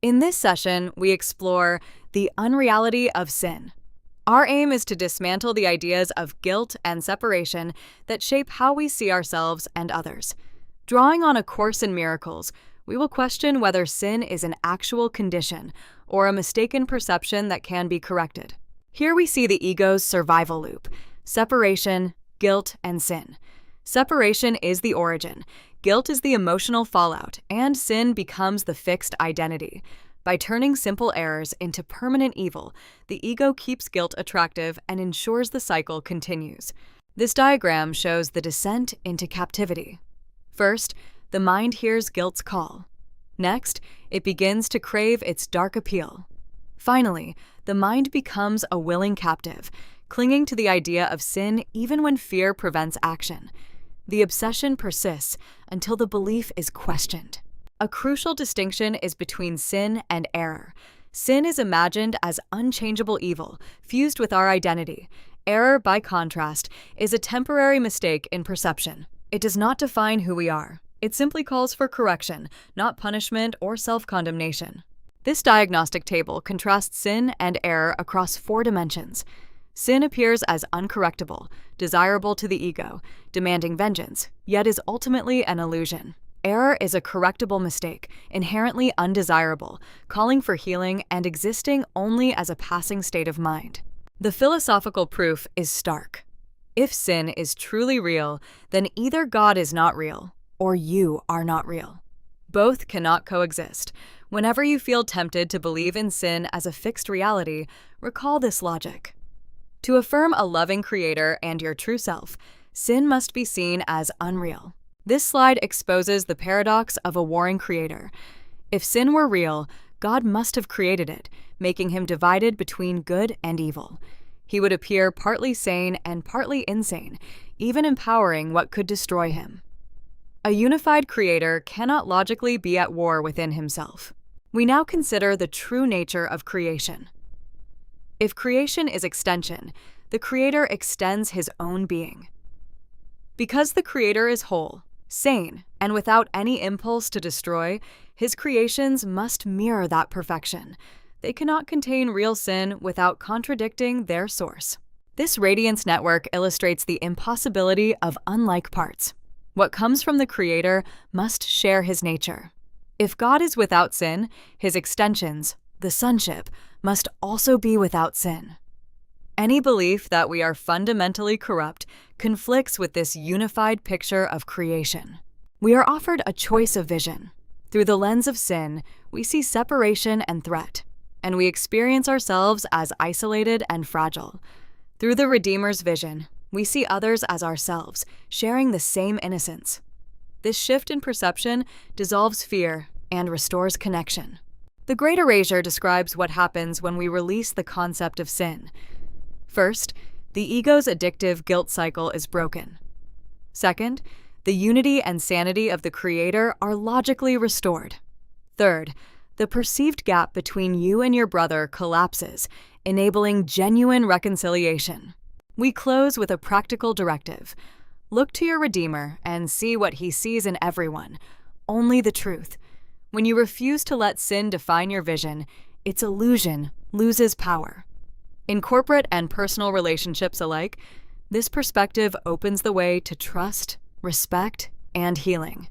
In this session, we explore the unreality of sin. Our aim is to dismantle the ideas of guilt and separation that shape how we see ourselves and others. Drawing on A Course in Miracles, we will question whether sin is an actual condition or a mistaken perception that can be corrected. Here we see the ego's survival loop: separation, guilt, and sin. Separation is the origin, guilt is the emotional fallout, and sin becomes the fixed identity. By turning simple errors into permanent evil, the ego keeps guilt attractive and ensures the cycle continues. This diagram shows the descent into captivity. First, the mind hears guilt's call. Next, it begins to crave its dark appeal. Finally, the mind becomes a willing captive, clinging to the idea of sin even when fear prevents action. The obsession persists until the belief is questioned. A crucial distinction is between sin and error. Sin is imagined as unchangeable evil, fused with our identity. Error, by contrast, is a temporary mistake in perception. It does not define who we are. It simply calls for correction, not punishment or self-condemnation. This diagnostic table contrasts sin and error across 4 dimensions. Sin appears as uncorrectable, desirable to the ego, demanding vengeance, yet is ultimately an illusion. Error is a correctable mistake, inherently undesirable, calling for healing and existing only as a passing state of mind. The philosophical proof is stark. If sin is truly real, then either God is not real, or you are not real. Both cannot coexist. Whenever you feel tempted to believe in sin as a fixed reality, recall this logic. To affirm a loving creator and your true self, sin must be seen as unreal. This slide exposes the paradox of a warring creator. If sin were real, God must have created it, making him divided between good and evil. He would appear partly sane and partly insane, even empowering what could destroy him. A unified creator cannot logically be at war within himself. We now consider the true nature of creation. If creation is extension, the creator extends his own being. Because the creator is whole, sane, and without any impulse to destroy, his creations must mirror that perfection. They cannot contain real sin without contradicting their source. This radiance network illustrates the impossibility of unlike parts. What comes from the creator must share his nature. If God is without sin, his extensions, the sonship, must also be without sin. Any belief that we are fundamentally corrupt conflicts with this unified picture of creation. We are offered a choice of vision. Through the lens of sin, we see separation and threat, and we experience ourselves as isolated and fragile. Through the Redeemer's vision, we see others as ourselves, sharing the same innocence. This shift in perception dissolves fear and restores connection. The Great Erasure describes what happens when we release the concept of sin. First, the ego's addictive guilt cycle is broken. Second, the unity and sanity of the Creator are logically restored. Third, the perceived gap between you and your brother collapses, enabling genuine reconciliation. We close with a practical directive. Look to your Redeemer and see what he sees in everyone, only the truth. When you refuse to let sin define your vision, its illusion loses power. In corporate and personal relationships alike, this perspective opens the way to trust, respect, and healing.